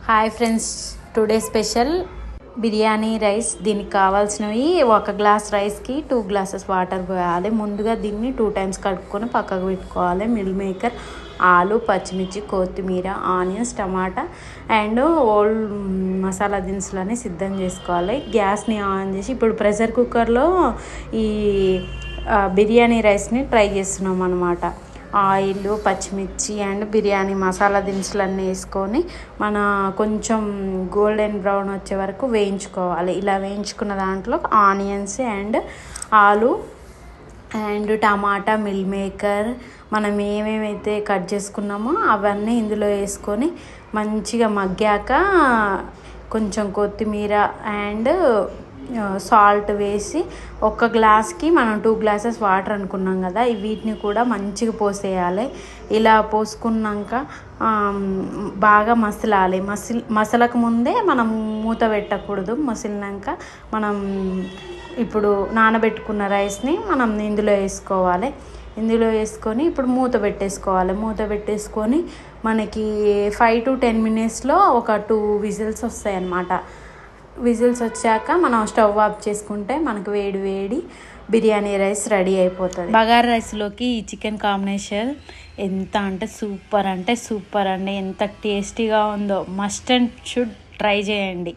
Hi friends, today special biryani rice. దీనికి కావాల్సినవి ఒక గ్లాస్ రైస్కి 2 గ్లాసెస్ వాటర్ పోయాలి. ముందుగా దీన్ని 2 టైమ్స్ కడుక్కొని పక్కకు పెట్టుకోవాలి. మిల్ మేకర్, ఆలు, పచ్చిమిర్చి, కొత్తిమీర, onions, tomato and all masala దినుసులని సిద్ధం చేసుకోవాలి. గ్యాస్ని ఆన్ చేసి ఇప్పుడు ప్రెషర్ కుక్కర్లో ఈ బిర్యానీ రైస్ని ట్రై చేస్తున్నాం అన్నమాట. ఆయిల్, పచ్చిమిర్చి అండ్ బిర్యానీ మసాలా దినుసులన్నీ వేసుకొని కొంచెం గోల్డెన్ బ్రౌన్ వచ్చే వరకు వేయించుకోవాలి. ఇలా వేయించుకున్న దాంట్లో ఆనియన్స్ అండ్ ఆలు అండ్ టమాటా, మిల్ మేకర్, మనం ఏమేమైతే కట్ చేసుకున్నామో అవన్నీ ఇందులో వేసుకొని మంచిగా మగ్గాక కొంచెం కొత్తిమీర అండ్ సాల్ట్ వేసి ఒక గ్లాస్కి మనం 2 గ్లాసెస్ వాటర్ అనుకున్నాం కదా, వీటిని కూడా మంచిగా పోసేయాలి. ఇలా పోసుకున్నాక బాగా మసలాలి. మసలక ముందే మనం మూత పెట్టకూడదు. మసిలినాక మనం ఇప్పుడు నానబెట్టుకున్న రైస్ని మనం ఇందులో వేసుకోవాలి. ఇందులో వేసుకొని ఇప్పుడు మూత పెట్టేసుకోవాలి. మూత పెట్టేసుకొని మనకి 5 to 10 మినిట్స్లో ఒక 2 విజిల్స్ వస్తాయి అన్నమాట. విజిల్స్ వచ్చాక మనం స్టవ్ ఆఫ్ చేసుకుంటే మనకు వేడి వేడి బిర్యానీ రైస్ రెడీ అయిపోతుంది. బగారా రైస్లోకి ఈ చికెన్ కాంబినేషన్ అంటే సూపర్ అండి. ఎంత టేస్టీగా ఉందో, మస్ట్ అండ్ షుడ్ ట్రై చేయండి.